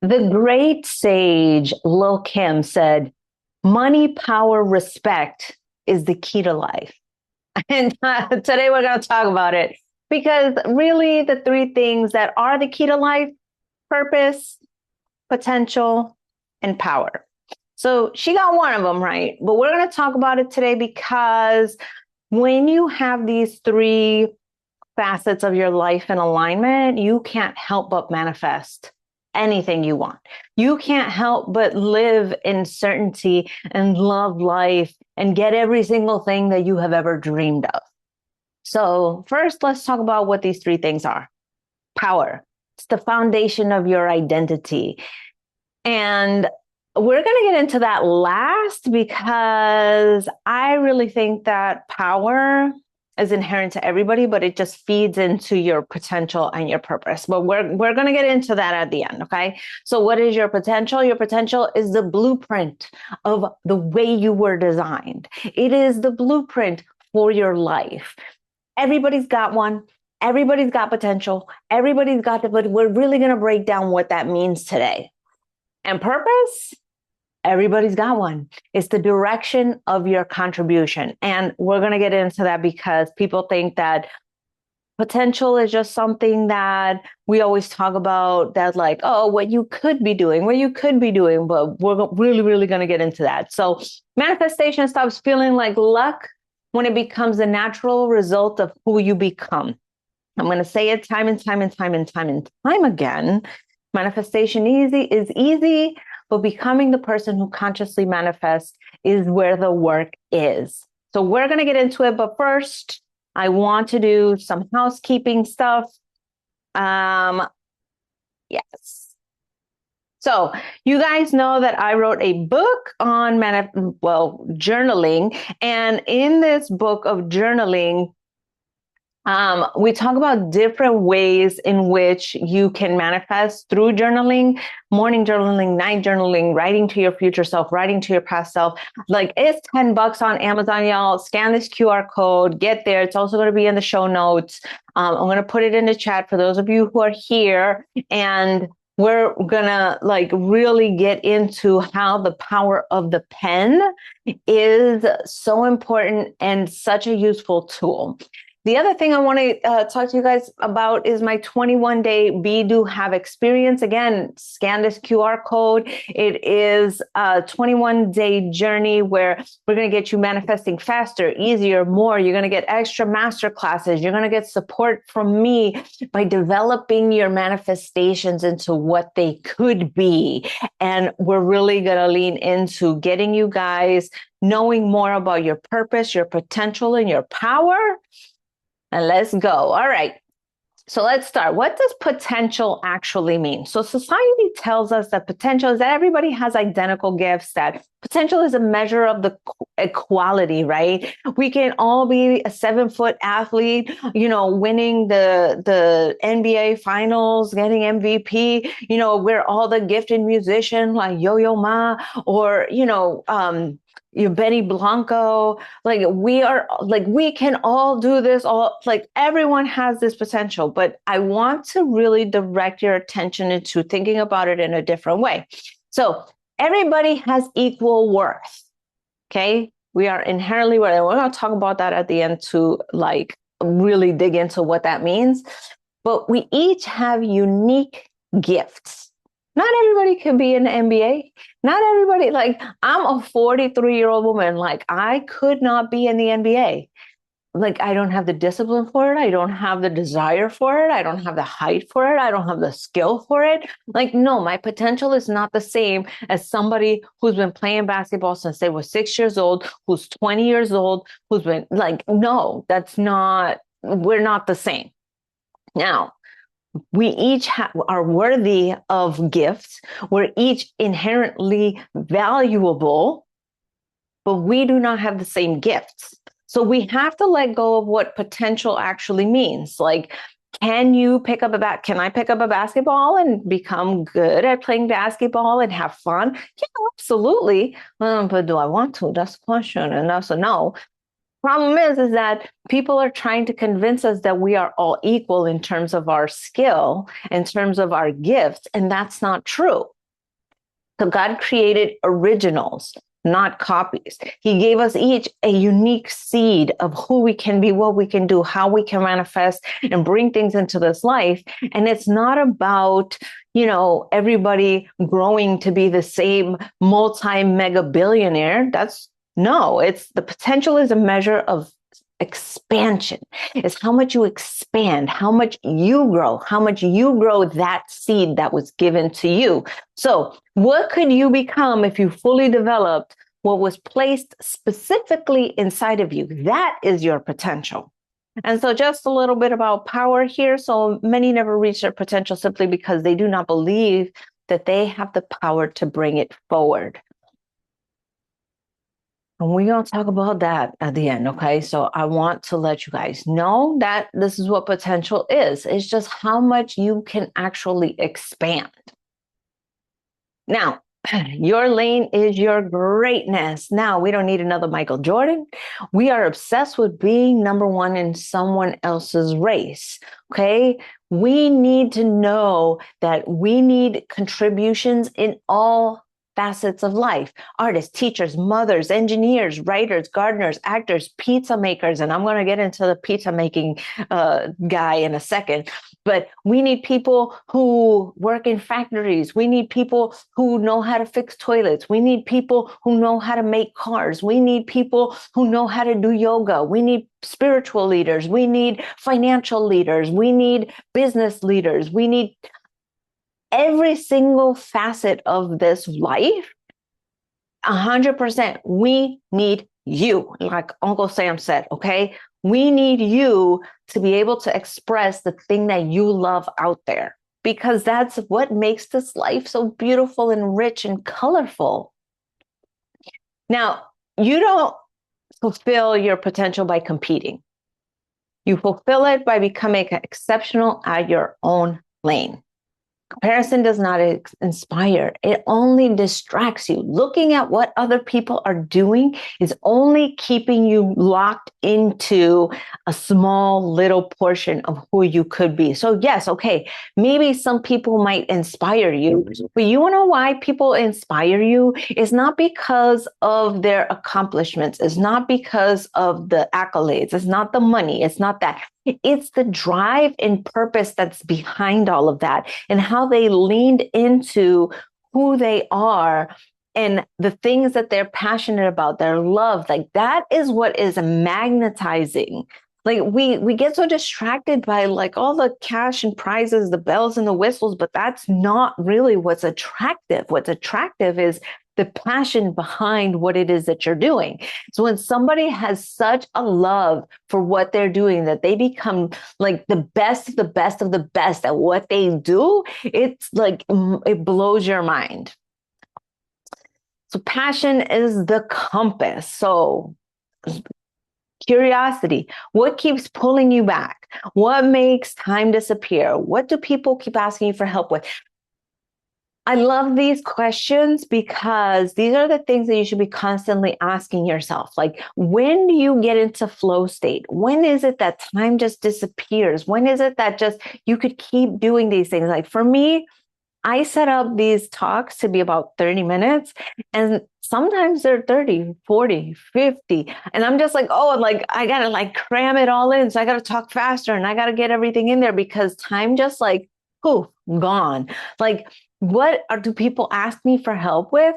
The great sage Lil Kim said, money, power, respect is the key to life. And today we're going to talk about it because really the three things that are the key to life: purpose, potential, and power. So she got one of them right, but we're going to talk about it today because when you have these three facets of your life in alignment, you can't help but manifest anything you want. You can't help but live in certainty and love life and get every single thing that you have ever dreamed of. So, first, let's talk about what these three things are. Power. It's the foundation of your identity. And we're going to get into that last because I really think that power is inherent to everybody, but it just feeds into your potential and your purpose. But we're going to get into that at the end, okay? So what is your potential? Your potential is the blueprint of the way you were designed. It is the blueprint for your life. Everybody's got one. Everybody's got potential. Everybody's got but we're really going to break down what that means today. And purpose? Everybody's got one. It's the direction of your contribution. And we're going to get into that because people think that potential is just something that we always talk about, that like, oh, what you could be doing, but we're really going to get into that. So manifestation stops feeling like luck when it becomes a natural result of who you become. I'm going to say it time and time again. Manifestation is easy, but becoming the person who consciously manifests is where the work is. So we're going to get into it. But first, I want to do some housekeeping stuff. Yes. So you guys know that I wrote a book on journaling. And in this book of journaling, we talk about different ways in which you can manifest through journaling: morning journaling, night journaling, writing to your future self, writing to your past self. Like, it's $10 on Amazon, y'all. Scan this QR code, get there. It's also going to be in the show notes. I'm going to put it in the chat for those of you who are here, and we're going to really get into how the power of the pen is so important and such a useful tool. The other thing I want to talk to you guys about is my 21-day Be, Do, Have experience. Again, scan this QR code. It is a 21-day journey where we're going to get you manifesting faster, easier, more. You're going to get extra masterclasses. You're going to get support from me by developing your manifestations into what they could be. And we're really going to lean into getting you guys knowing more about your purpose, your potential, and your power. And let's go. All right. So let's start. What does potential actually mean? So society tells us that potential is that everybody has identical gifts, that potential is a measure of the equality, right? We can all be a 7-foot athlete, winning the NBA finals, getting MVP. We're all the gifted musician like Yo-Yo Ma, or, you're Benny Blanco. We can all do this. Everyone has this potential, but I want to really direct your attention into thinking about it in a different way. So everybody has equal worth. Okay. We are inherently worthy. We're going to talk about that at the end to really dig into what that means. But we each have unique gifts. Not everybody can be in the NBA. Not everybody, I'm a 43-year-old woman. I could not be in the NBA. I don't have the discipline for it. I don't have the desire for it. I don't have the height for it. I don't have the skill for it. No, my potential is not the same as somebody who's been playing basketball since they were 6 years old, who's 20 years old, who's been no, we're not the same. Now, we each are worthy of gifts. We're each inherently valuable, but we do not have the same gifts. So we have to let go of what potential actually means. Can I pick up a basketball and become good at playing basketball and have fun? Yeah, absolutely. But do I want to? That's the question. And that's a no. Problem is that people are trying to convince us that we are all equal in terms of our skill, in terms of our gifts, and that's not true. So God created originals, not copies. He gave us each a unique seed of who we can be, what we can do, how we can manifest and bring things into this life. And it's not about, everybody growing to be the same multi-mega billionaire. It's the potential is a measure of expansion. It's how much you expand, how much you grow that seed that was given to you. So what could you become if you fully developed what was placed specifically inside of you? That is your potential. And so just a little bit about power here. So many never reach their potential simply because they do not believe that they have the power to bring it forward. And we're going to talk about that at the end, okay? So I want to let you guys know that this is what potential is. It's just how much you can actually expand. Now, your lane is your greatness. Now, we don't need another Michael Jordan. We are obsessed with being number one in someone else's race, okay? We need to know that we need contributions in all facets of life. Artists, teachers, mothers, engineers, writers, gardeners, actors, pizza makers. And I'm going to get into the pizza making guy in a second. But we need people who work in factories. We need people who know how to fix toilets. We need people who know how to make cars. We need people who know how to do yoga. We need spiritual leaders. We need financial leaders. We need business leaders. We need every single facet of this life. 100%. We need you, like Uncle Sam said, okay? We need you to be able to express the thing that you love out there, because that's what makes this life so beautiful and rich and colorful. Now, you don't fulfill your potential by competing. You fulfill it by becoming exceptional at your own lane. Comparison does not inspire. It only distracts you. Looking at what other people are doing is only keeping you locked into a small little portion of who you could be. So yes, okay, maybe some people might inspire you, but you want to know why people inspire you? It's not because of their accomplishments. It's not because of the accolades. It's not the money. It's not that. It's the drive and purpose that's behind all of that, and how they leaned into who they are and the things that they're passionate about, their love. Like that is what is magnetizing. Like we get so distracted by like all the cash and prizes, the bells and the whistles, but that's not really what's attractive. What's attractive is the passion behind what it is that you're doing. So when somebody has such a love for what they're doing that they become like the best of the best of the best at what they do, it's like it blows your mind. So passion is the compass. So curiosity, what keeps pulling you back? What makes time disappear? What do people keep asking you for help with? I love these questions because these are the things that you should be constantly asking yourself. Like, when do you get into flow state? When is it that time just disappears? When is it that just you could keep doing these things? Like for me, I set up these talks to be about 30 minutes, and sometimes they're 30, 40, 50. And I'm just like, oh, like I got to like cram it all in. So I got to talk faster and I got to get everything in there because time just like, poof, gone. Like, do people ask me for help with?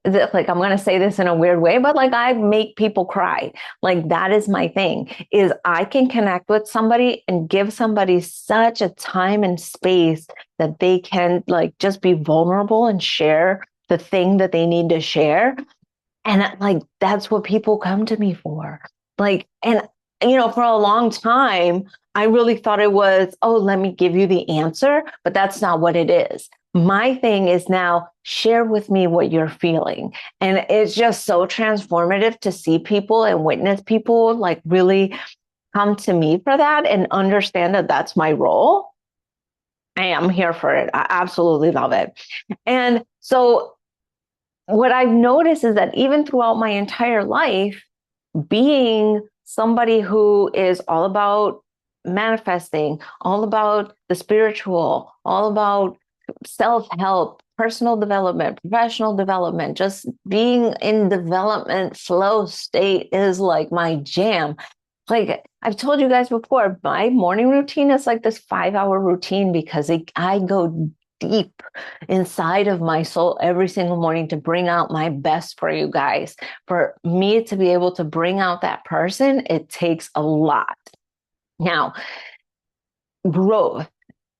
Like, I'm going to say this in a weird way, but like I make people cry. Like that is my thing, is I can connect with somebody and give somebody such a time and space that they can like just be vulnerable and share the thing that they need to share. And like, that's what people come to me for. Like, and for a long time, I really thought it was, oh, let me give you the answer, but that's not what it is. My thing is now share with me what you're feeling. And it's just so transformative to see people and witness people like really come to me for that and understand that that's my role. I am here for it. I absolutely love it. And so what I've noticed is that even throughout my entire life, being somebody who is all about manifesting, all about the spiritual, all about self-help, personal development, professional development, just being in development flow state is like my jam. Like I've told you guys before, my morning routine is like this 5 hour routine because I go deep inside of my soul every single morning to bring out my best for you guys. For me to be able to bring out that person, it takes a lot. Now, growth,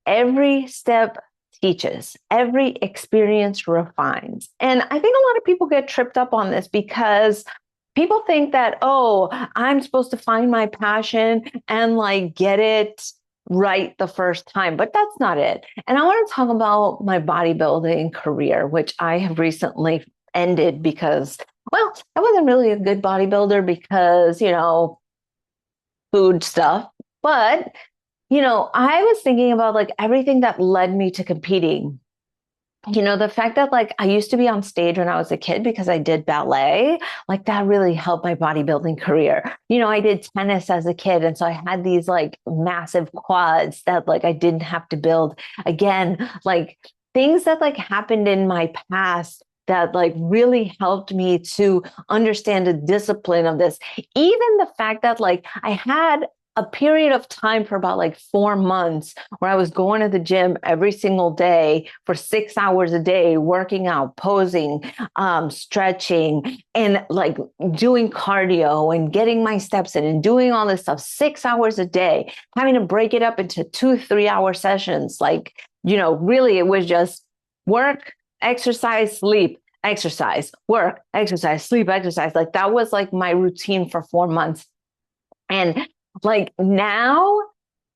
every step teaches, every experience refines. And I think a lot of people get tripped up on this because people think that, oh, I'm supposed to find my passion and like get it right the first time, but that's not it. And I want to talk about my bodybuilding career, which I have recently ended because, well, I wasn't really a good bodybuilder because, food stuff, but I was thinking about like everything that led me to competing. The fact that like I used to be on stage when I was a kid because I did ballet, like that really helped my bodybuilding career. I did tennis as a kid. And so I had these like massive quads that like I didn't have to build again, like things that like happened in my past that like really helped me to understand the discipline of this. Even the fact that like I had a period of time for about like 4 months where I was going to the gym every single day for 6 hours a day, working out, posing, stretching, and like doing cardio and getting my steps in and doing all this stuff 6 hours a day, having to break it up into 2 3 hour sessions. Like, really it was just work, exercise, sleep, exercise, work, exercise, sleep, exercise. Like that was like my routine for 4 months. And like now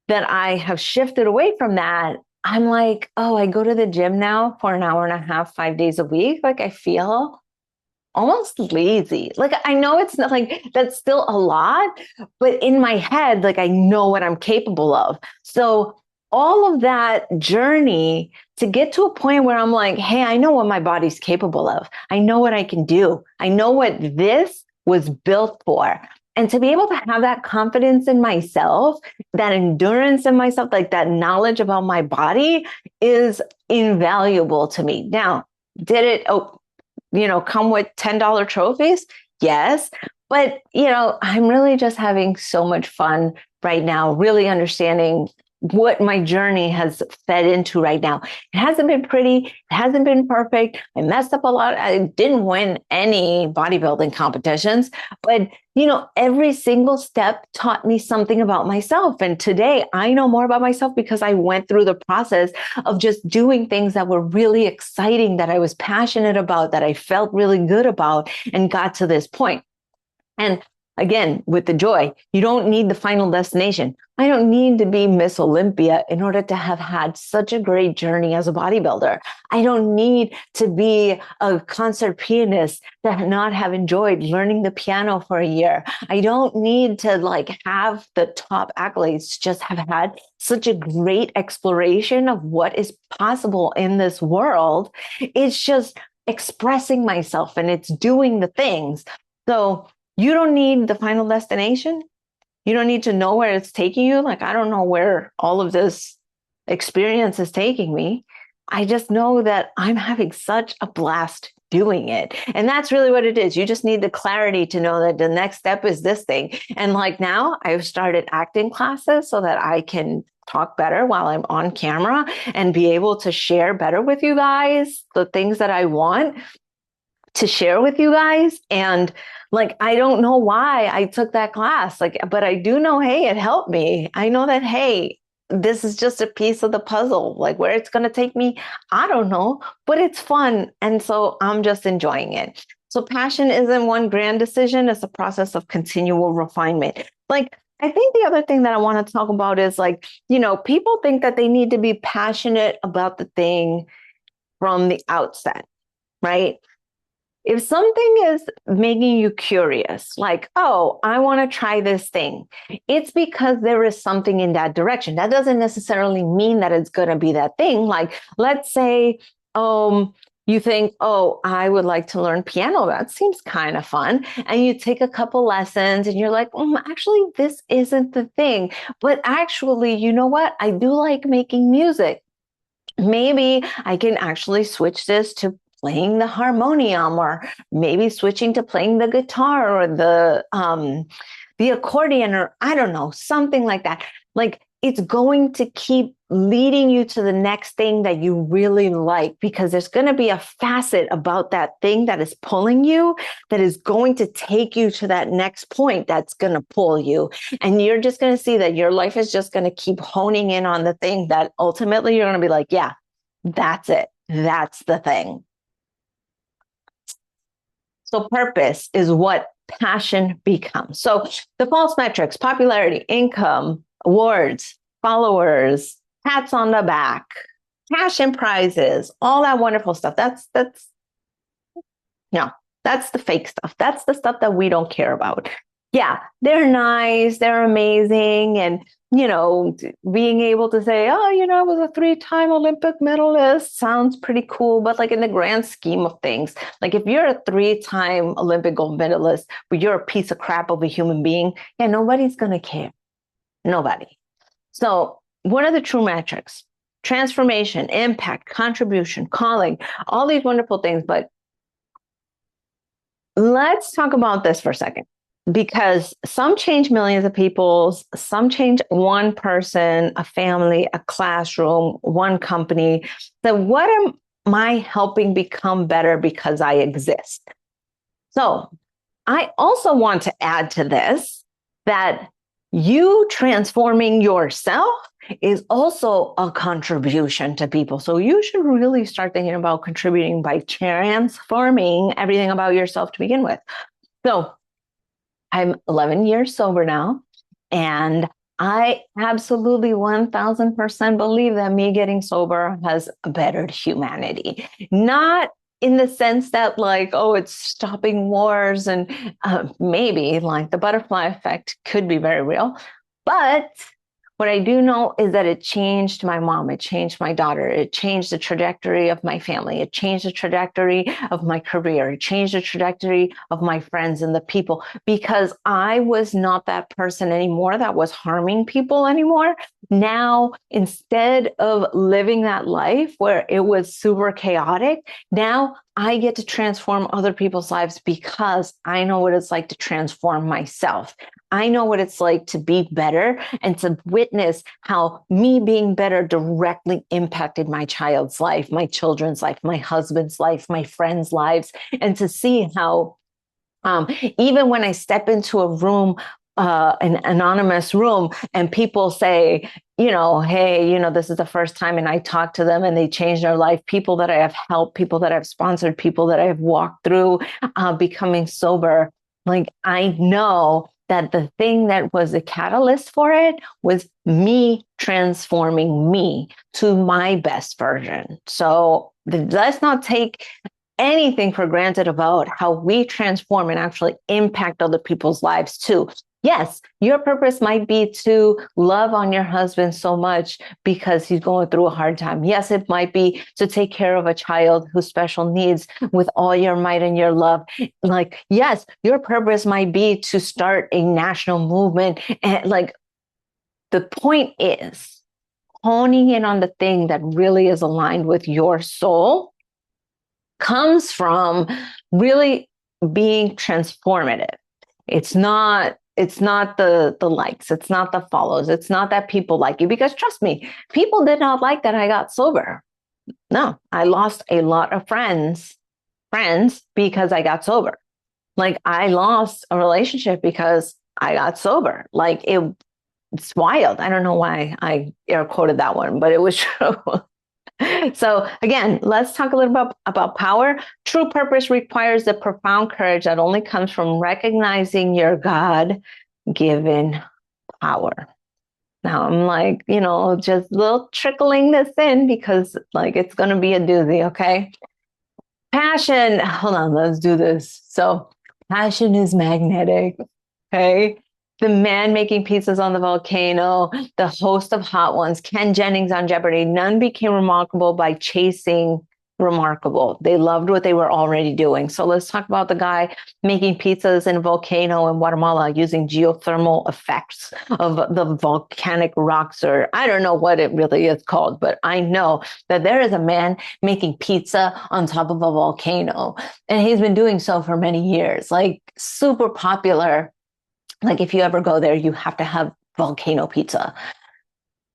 that I have shifted away from that, I'm like, oh, I go to the gym now for an hour and a half, 5 days a week. Like I feel almost lazy. Like I know it's not like that's still a lot, but in my head, like I know what I'm capable of. So all of that journey to get to a point where I'm like, hey, I know what my body's capable of. I know what I can do. I know what this was built for. And to be able to have that confidence in myself, that endurance in myself, like that knowledge about my body is invaluable to me. Now, did it, come with $10 trophies? Yes. But, I'm really just having so much fun right now, really understanding what my journey has fed into right now. It hasn't been pretty. It hasn't been perfect. I messed up a lot. I didn't win any bodybuilding competitions, but every single step taught me something about myself. And today I know more about myself because I went through the process of just doing things that were really exciting, that I was passionate about, that I felt really good about, and got to this point. And again, with the joy, you don't need the final destination. I don't need to be Miss Olympia in order to have had such a great journey as a bodybuilder. I don't need to be a concert pianist to not have enjoyed learning the piano for a year. I don't need to like have the top accolades, just have had such a great exploration of what is possible in this world. It's just expressing myself and it's doing the things. So you don't need the final destination. You don't need to know where it's taking you. Like, I don't know where all of this experience is taking me. I just know that I'm having such a blast doing it. And that's really what it is. You just need the clarity to know that the next step is this thing. And like now I've started acting classes so that I can talk better while I'm on camera and be able to share better with you guys the things that I want to share with you guys. And like, I don't know why I took that class, like, but I do know, hey, it helped me. I know that, hey, this is just a piece of the puzzle. Like where it's going to take me, I don't know, but it's fun. And so I'm just enjoying it. So passion isn't one grand decision. It's a process of continual refinement. Like, I think the other thing that I want to talk about is like, people think that they need to be passionate about the thing from the outset, right? If something is making you curious, like, oh, I want to try this thing, it's because there is something in that direction. That doesn't necessarily mean that it's going to be that thing. Like, let's say, You think, oh, I would like to learn piano. That seems kind of fun. And you take a couple lessons and you're like, actually, this isn't the thing. But actually, you know what? I do like making music. Maybe I can actually switch this to playing the harmonium, or maybe switching to playing the guitar or the accordion, or I don't know, something like that. Like, it's going to keep leading you to the next thing that you really like, because there's going to be a facet about that thing that is pulling you, that is going to take you to that next point that's going to pull you. And you're just going to see that your life is just going to keep honing in on the thing that ultimately you're going to be like, yeah, that's it. That's the thing. So purpose is what passion becomes. So the false metrics: popularity, income, awards, followers, pats on the back, cash and prizes, all that wonderful stuff. That's no, that's the fake stuff. That's the stuff that we don't care about. Yeah, they're nice, they're amazing. And, being able to say, oh, I was a 3-time Olympic medalist sounds pretty cool. But like, in the grand scheme of things, like, if you're a 3-time Olympic gold medalist, but you're a piece of crap of a human being, yeah, nobody's going to care. Nobody. So what are the true metrics? Transformation, impact, contribution, calling, all these wonderful things. But let's talk about this for a second, because some change millions of people, some change one person, a family, a classroom, one company. So what am I helping become better because I exist? So I also want to add to this that you transforming yourself is also a contribution to people. So you should really start thinking about contributing by transforming everything about yourself to begin with. So I'm 11 years sober now, and I absolutely 1000% believe that me getting sober has bettered humanity. Not in the sense that, like, oh, it's stopping wars, and maybe like the butterfly effect could be very real. But what I do know is that it changed my mom, it changed my daughter, it changed the trajectory of my family, it changed the trajectory of my career, it changed the trajectory of my friends and the people, because I was not that person anymore that was harming people anymore. Now, instead of living that life where it was super chaotic, now I get to transform other people's lives, because I know what it's like to transform myself. I know what it's like to be better and to witness how me being better directly impacted my child's life, my children's life, my husband's life, my friends' lives, and to see how even when I step into a room, an anonymous room, and people say, hey, this is the first time, and I talk to them and they change their life. People that I have helped, people that I've sponsored, people that I have walked through becoming sober. Like, I know that the thing that was the catalyst for it was me transforming me to my best version. So let's not take anything for granted about how we transform and actually impact other people's lives too. Yes, your purpose might be to love on your husband so much because he's going through a hard time. Yes, it might be to take care of a child who's special needs with all your might and your love. Like, yes, your purpose might be to start a national movement. And like, the point is honing in on the thing that really is aligned with your soul comes from really being transformative. It's not the likes, it's not the follows, it's not that people like you, because trust me, people did not like that I got sober. No, I lost a lot of friends because I got sober. Like, I lost a relationship because I got sober. Like, it's wild. I don't know why I air quoted that one, but it was true. So again, let's talk a little bit about power. True purpose requires the profound courage that only comes from recognizing your God-given power. Now I'm like, just little trickling this in, because like, it's going to be a doozy. Okay. Passion. Hold on. Let's do this. So passion is magnetic. Okay. The man making pizzas on the volcano, the host of Hot Ones, Ken Jennings on Jeopardy. None became remarkable by chasing remarkable. They loved what they were already doing. So let's talk about the guy making pizzas in a volcano in Guatemala using geothermal effects of the volcanic rocks, or I don't know what it really is called, but I know that there is a man making pizza on top of a volcano, and he's been doing so for many years, like super popular. Like if you ever go there, you have to have volcano pizza.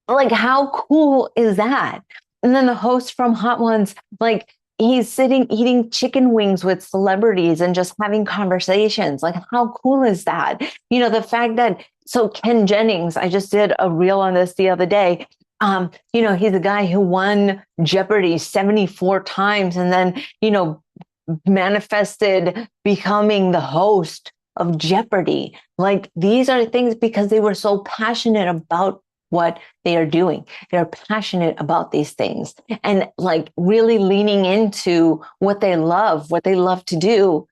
Like, how cool is that? And then the host from Hot Ones, like, he's sitting eating chicken wings with celebrities and just having conversations. Like, how cool is that? The fact that, so Ken Jennings, I just did a reel on this the other day. He's a guy who won Jeopardy 74 times and then, manifested becoming the host of Jeopardy. Like, these are things because they were so passionate about what they are doing. They're passionate about these things and like really leaning into what they love to do.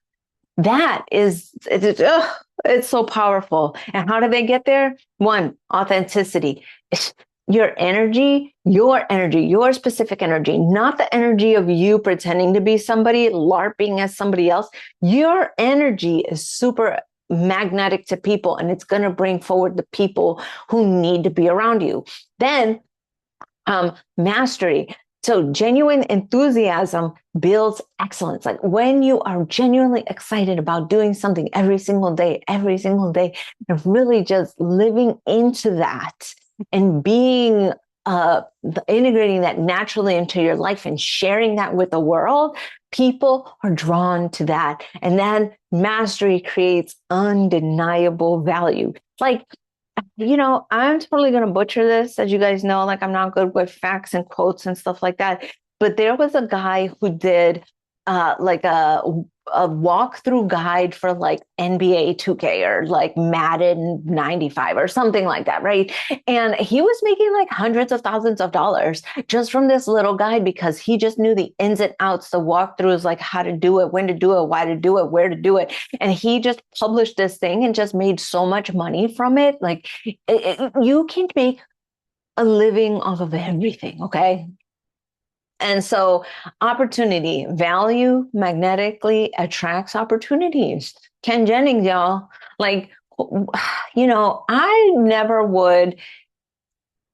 That is, it's so powerful. And how do they get there? One, authenticity. Your energy, your specific energy, not the energy of you pretending to be somebody, LARPing as somebody else. Your energy is super magnetic to people, and it's going to bring forward the people who need to be around you. Then mastery. So genuine enthusiasm builds excellence. Like when you are genuinely excited about doing something every single day, and really just living into that and being integrating that naturally into your life and sharing that with the world, people are drawn to that. And then mastery creates undeniable value. Like, I'm totally going to butcher this, as you guys know, like I'm not good with facts and quotes and stuff like that. But there was a guy who did like a walkthrough guide for like NBA 2K or like Madden 95 or something like that, right? And he was making like hundreds of thousands of dollars just from this little guide because he just knew the ins and outs, the walkthroughs, like how to do it, when to do it, why to do it, where to do it. And he just published this thing and just made so much money from it. Like you can make a living off of everything, okay? And so opportunity, value magnetically attracts opportunities. Ken Jennings, y'all, like, I never would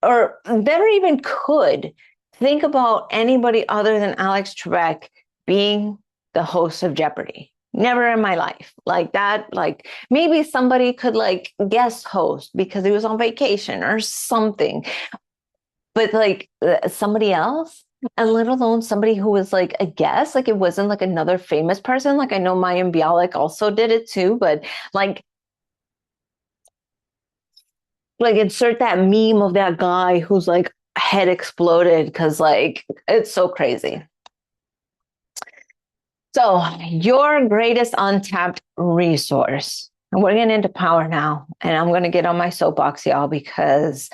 or never even could think about anybody other than Alex Trebek being the host of Jeopardy. Never in my life. Like that, like maybe somebody could like guest host because he was on vacation or something. But like somebody else, and let alone somebody who was like a guest, like it wasn't like another famous person. Like I know Mayim Bialik also did it too, but like insert that meme of that guy who's like head exploded because like it's so crazy. So your greatest untapped resource. And we're getting into power now. And I'm going to get on my soapbox, y'all, because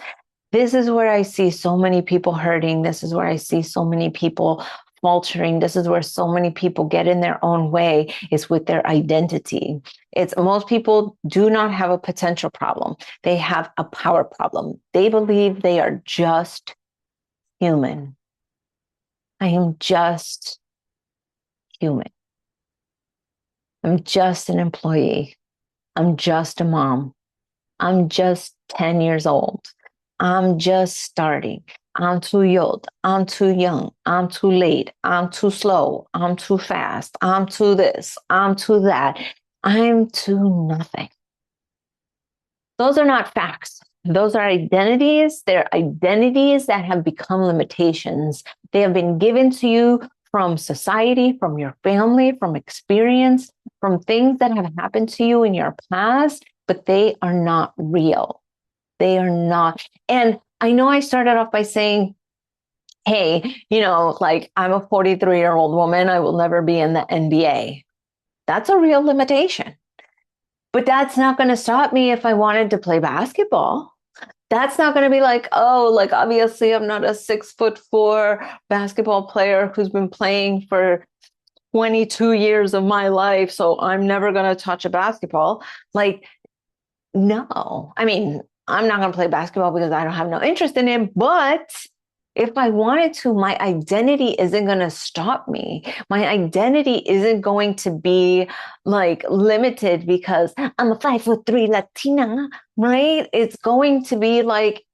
this is where I see so many people hurting. This is where I see so many people faltering. This is where so many people get in their own way, is with their identity. It's most people do not have a potential problem. They have a power problem. They believe they are just human. I am just human. I'm just an employee. I'm just a mom. I'm just 10 years old. I'm just starting. I'm too old. I'm too young. I'm too late. I'm too slow. I'm too fast. I'm too this. I'm too that. I'm too nothing. Those are not facts. Those are identities. They're identities that have become limitations. They have been given to you from society, from your family, from experience, from things that have happened to you in your past, but they are not real. They are not. And I know I started off by saying, hey, like I'm a 43-year-old woman. I will never be in the NBA. That's a real limitation. But that's not going to stop me if I wanted to play basketball. That's not going to be like, oh, like obviously I'm not a 6'4" basketball player who's been playing for 22 years of my life, so I'm never going to touch a basketball. Like, no. I mean, I'm not going to play basketball because I don't have no interest in it, but If I wanted to, my identity isn't going to stop me. My identity isn't going to be like limited because I'm a 5'3" Latina, right? It's going to be like,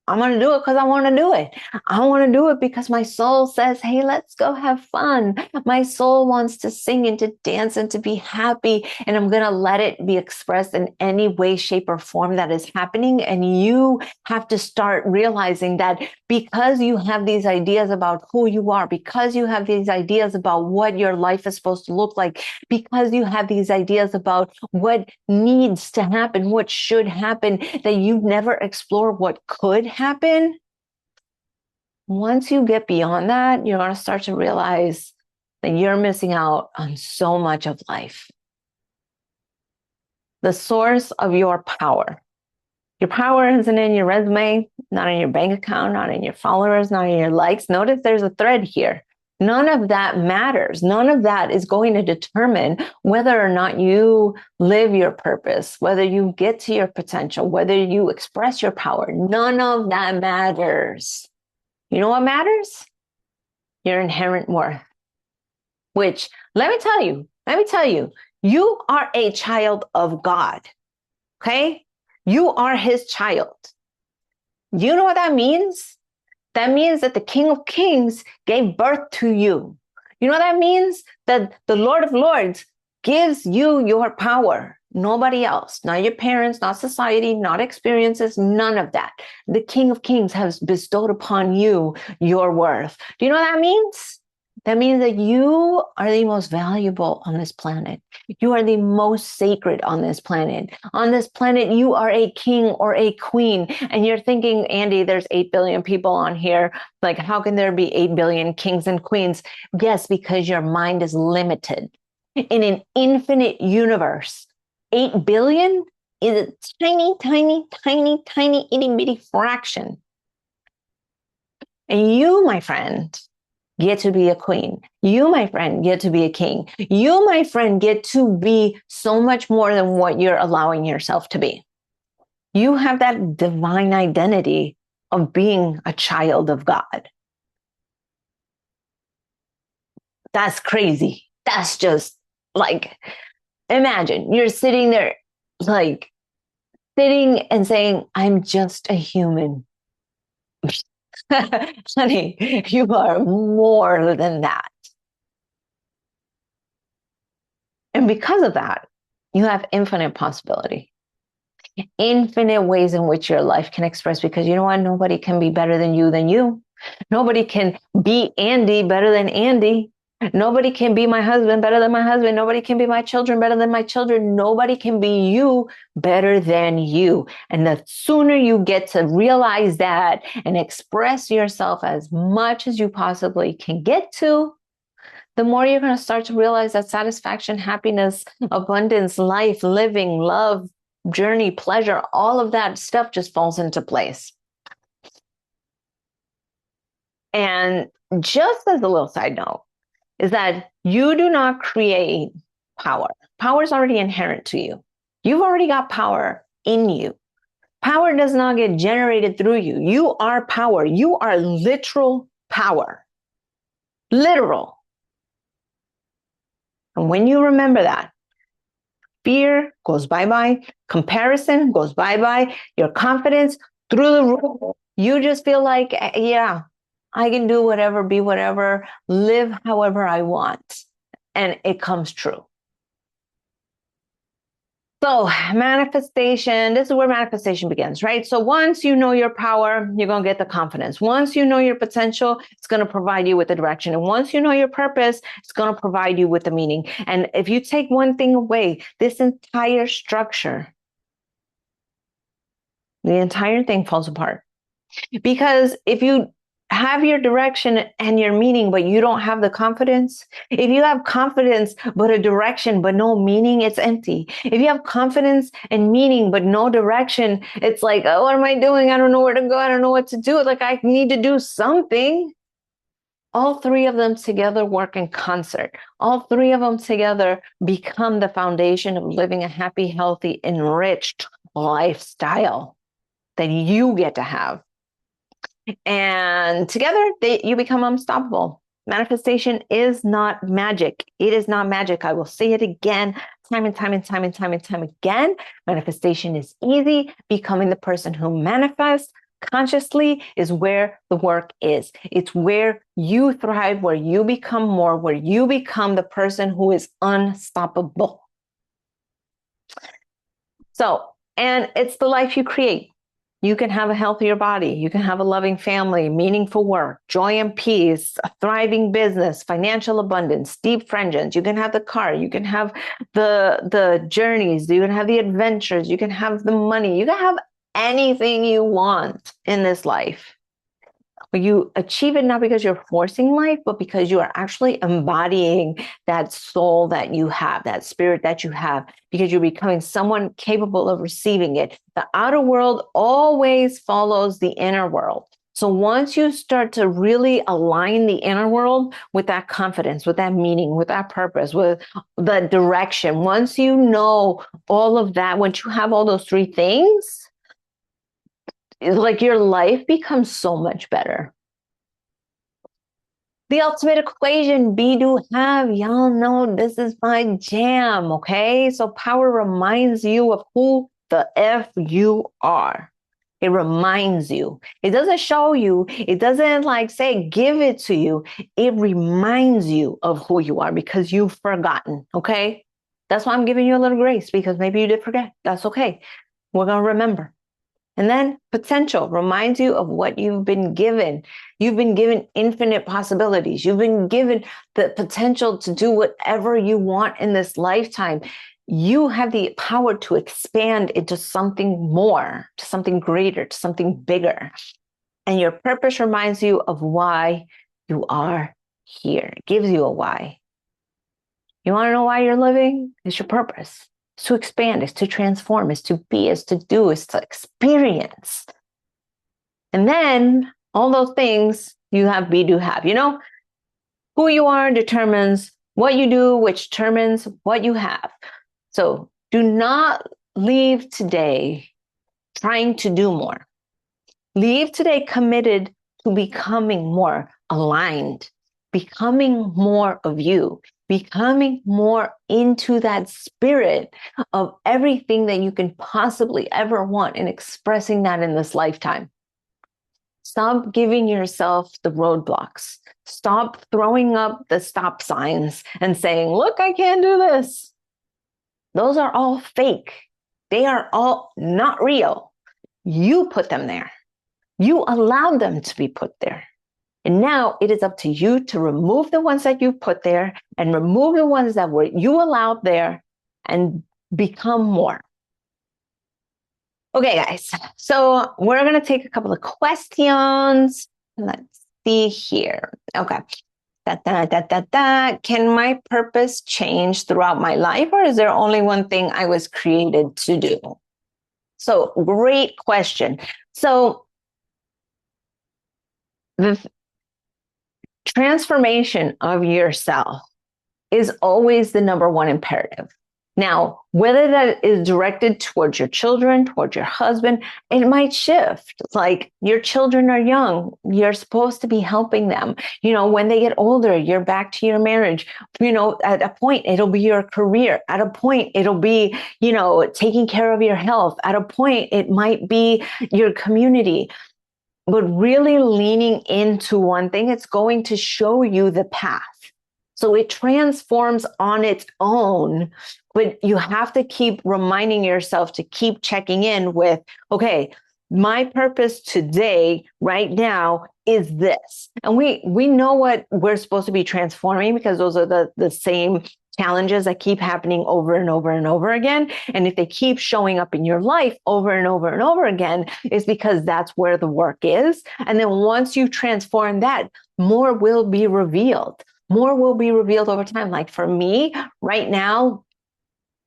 I'm going to do it because I want to do it. I want to do it because my soul says, hey, let's go have fun. My soul wants to sing and to dance and to be happy. And I'm going to let it be expressed in any way, shape, or form that is happening. And you have to start realizing that because you have these ideas about who you are, because you have these ideas about what your life is supposed to look like, because you have these ideas about what needs to happen, what should happen, that you never explore what could happen. Once you get beyond that, you're going to start to realize that you're missing out on so much of life. The source of your power. Your power isn't in your resume, not in your bank account, not in your followers, not in your likes. Notice there's a thread here. None of that matters. None of that is going to determine whether or not you live your purpose, whether you get to your potential, whether you express your power. None of that matters. You know what matters? Your inherent worth, which let me tell you, you are a child of God. Okay? You are his child. You know what that means? That means that the King of Kings gave birth to you. You know what that means? That the Lord of Lords gives you your power. Nobody else, not your parents, not society, not experiences, none of that. The King of Kings has bestowed upon you your worth. Do you know what that means? That means that you are the most valuable on this planet. You are the most sacred on this planet. On this planet, you are a king or a queen. And you're thinking, Andy, there's 8 billion people on here. Like, how can there be 8 billion kings and queens? Yes, because your mind is limited. In an infinite universe, 8 billion is a tiny, tiny, tiny, tiny, itty bitty fraction. And you, my friend, get to be a queen. You, my friend, get to be a king. You, my friend, get to be so much more than what you're allowing yourself to be. You have that divine identity of being a child of God. That's crazy. That's just like, imagine you're sitting there, like sitting and saying, I'm just a human. Honey, you are more than that. And because of that, you have infinite possibility, infinite ways in which your life can express, because you know what? Nobody can be better than you than you. Nobody can be Andy better than Andy. Nobody can be my husband better than my husband. Nobody can be my children better than my children. Nobody can be you better than you. And the sooner you get to realize that and express yourself as much as you possibly can get to, the more you're going to start to realize that satisfaction, happiness, abundance, life, living, love, journey, pleasure, all of that stuff just falls into place. And just as a little side note, is that you do not create power. Power is already inherent to you. You've already got power in you. Power does not get generated through you. You are power. You are literal power. Literal. And when you remember that, fear goes bye-bye, comparison goes bye-bye, your confidence through the roof. You just feel like, yeah, I can do whatever, be whatever, live however I want. And it comes true. So manifestation, this is where manifestation begins, right? So once you know your power, you're going to get the confidence. Once you know your potential, it's going to provide you with the direction. And once you know your purpose, it's going to provide you with the meaning. And if you take one thing away, this entire structure, the entire thing falls apart. Because if you have your direction and your meaning, but you don't have the confidence, if you have confidence, but a direction, but no meaning, it's empty. If you have confidence and meaning, but no direction, it's like, oh, what am I doing? I don't know where to go. I don't know what to do. Like, I need to do something. All three of them together work in concert. All three of them together become the foundation of living a happy, healthy, enriched lifestyle that you get to have. And together, you become unstoppable. Manifestation is not magic. It is not magic. I will say it again, time and time and time and time and time again. Manifestation is easy. Becoming the person who manifests consciously is where the work is. It's where you thrive, where you become more, where you become the person who is unstoppable. So, and it's the life you create. You can have a healthier body. You can have a loving family, meaningful work, joy and peace, a thriving business, financial abundance, deep friendships. You can have the car. You can have the journeys. You can have the adventures. You can have the money. You can have anything you want in this life. But you achieve it not because you're forcing life, but because you are actually embodying that soul that you have, that spirit that you have, because you're becoming someone capable of receiving it. The outer world always follows the inner world. So once you start to really align the inner world with that confidence, with that meaning, with that purpose, with the direction, once you know all of that, once you have all those three things, like your life becomes so much better. The ultimate equation, be, do, have. Y'all know this is my jam, okay? So power reminds you of who the F you are. It reminds you. It doesn't show you. It doesn't like say, give it to you. It reminds you of who you are because you've forgotten, okay? That's why I'm giving you a little grace because maybe you did forget. That's okay. We're going to remember. And then potential reminds you of what you've been given. You've been given infinite possibilities. You've been given the potential to do whatever you want in this lifetime. You have the power to expand into something more, to something greater, to something bigger. And your purpose reminds you of why you are here. It gives you a why. You want to know why you're living? It's your purpose. It's to expand, it's to transform, it's to be, it's to do, it's to experience. And then all those things you have, be, do, have. You know, who you are determines what you do, which determines what you have. So do not leave today trying to do more. Leave today committed to becoming more aligned, becoming more of you, becoming more into that spirit of everything that you can possibly ever want and expressing that in this lifetime. Stop giving yourself the roadblocks. Stop throwing up the stop signs and saying, look, I can't do this. Those are all fake. They are all not real. You put them there. You allowed them to be put there. And now it is up to you to remove the ones that you put there and remove the ones that were you allowed there and become more. Okay, guys. So we're going to take a couple of questions. Let's see here. Okay. Can my purpose change throughout my life, or is there only one thing I was created to do? So great question. So the transformation of yourself is always the number one imperative. Now, whether that is directed towards your children, towards your husband, it might shift. It's like your children are young. You're supposed to be helping them. You know, when they get older, you're back to your marriage. You know, at a point, it'll be your career. At a point, it'll be, you know, taking care of your health. At a point, it might be your community. But really leaning into one thing, it's going to show you the path. So it transforms on its own, but you have to keep reminding yourself to keep checking in with, okay, my purpose today, right now, is this. And we know what we're supposed to be transforming because those are the same challenges that keep happening over and over and over again. And if they keep showing up in your life over and over and over again, it's because that's where the work is. And then once you transform that, more will be revealed. More will be revealed over time. Like for me right now,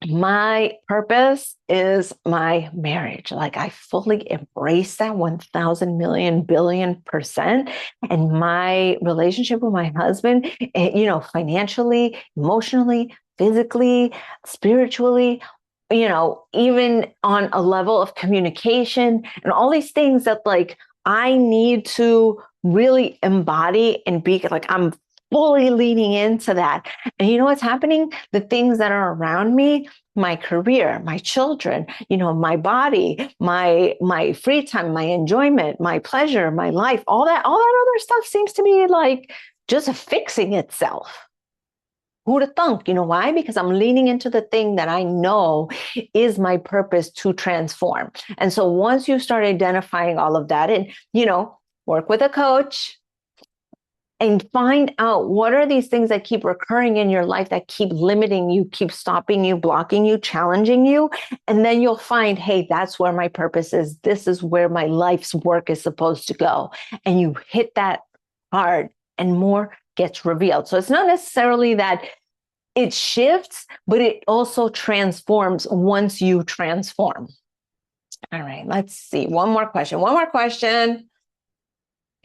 my purpose is my marriage. Like I fully embrace that 1,000 million billion %. And my relationship with my husband, you know, financially, emotionally, physically, spiritually, you know, even on a level of communication and all these things that like I need to really embody and be like, I'm fully leaning into that. And you know what's happening? The things that are around me, my career, my children, my body, my free time, my enjoyment, my pleasure, my life, all that other stuff seems to be like just fixing itself. Who'd have thunk? You know why? Because I'm leaning into the thing that I know is my purpose to transform. And so once you start identifying all of that and, work with a coach and find out what are these things that keep recurring in your life that keep limiting you, keep stopping you, blocking you, challenging you. And then you'll find, hey, that's where my purpose is. This is where my life's work is supposed to go. And you hit that hard and more gets revealed. So it's not necessarily that it shifts, but it also transforms once you transform. All right, let's see. One more question.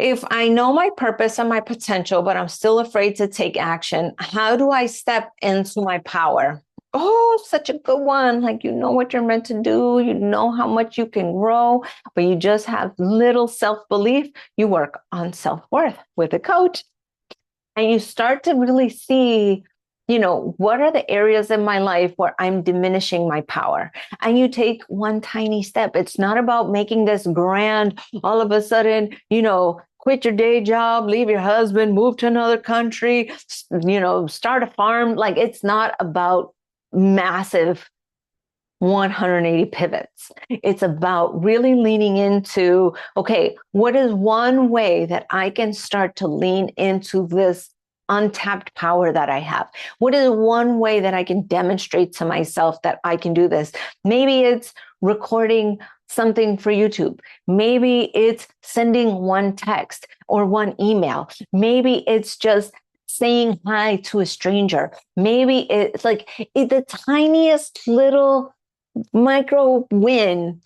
If I know my purpose and my potential, but I'm still afraid to take action, how do I step into my power? Oh, such a good one. Like, you know what you're meant to do. You know how much you can grow, but you just have little self-belief. You work on self-worth with a coach. And you start to really see, what are the areas in my life where I'm diminishing my power? And you take one tiny step. It's not about making this grand, all of a sudden, quit your day job, leave your husband, move to another country, start a farm. Like, it's not about massive 180 pivots. It's about really leaning into, okay, what is one way that I can start to lean into this untapped power that I have? What is one way that I can demonstrate to myself that I can do this? Maybe it's recording something for YouTube. Maybe it's sending one text or one email. Maybe it's just saying hi to a stranger. Maybe it's like the tiniest little micro win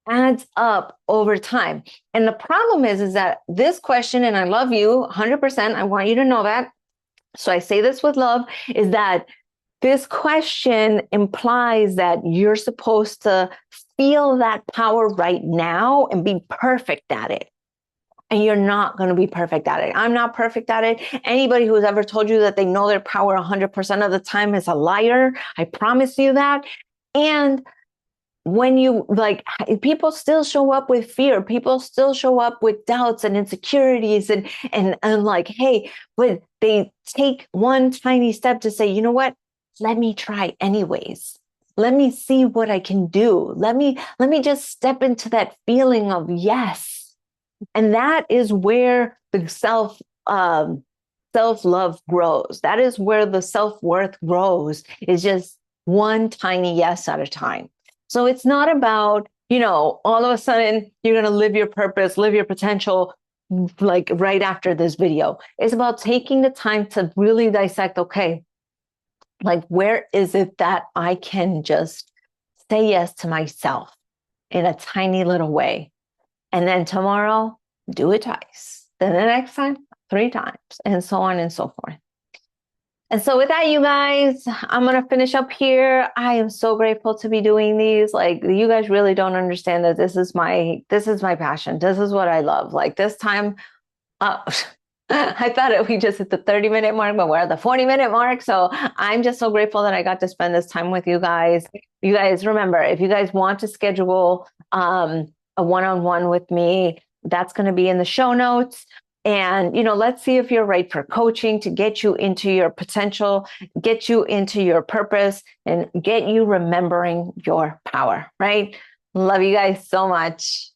adds up over time. And the problem is that this question, and I love you 100%, I want you to know that. So I say this with love, is that this question implies that you're supposed to feel that power right now and be perfect at it. And you're not going to be perfect at it. I'm not perfect at it. Anybody who's ever told you that they know their power 100% of the time is a liar. I promise you that. And when you people still show up with fear, people still show up with doubts and insecurities and like, hey, but they take one tiny step to say, you know what, let me try anyways. Let me see what I can do. Let me just step into that feeling of yes. And that is where the self-love grows. That is where the self-worth grows, is just one tiny yes at a time. So it's not about, all of a sudden you're going to live your purpose, live your potential, like right after this video. It's about taking the time to really dissect, okay, like, where is it that I can just say yes to myself in a tiny little way? And then tomorrow, do it twice. Then the next time, 3 times, and so on and so forth. And so with that, you guys, I'm going to finish up here. I am so grateful to be doing these. Like, you guys really don't understand that this is my passion. This is what I love. Like, this time, I thought we just hit the 30-minute mark, but we're at the 40-minute mark. So I'm just so grateful that I got to spend this time with you guys. You guys, remember, if you guys want to schedule a one-on-one with me, that's going to be in the show notes. And, let's see if you're right for coaching to get you into your potential, get you into your purpose, and get you remembering your power, right? Love you guys so much.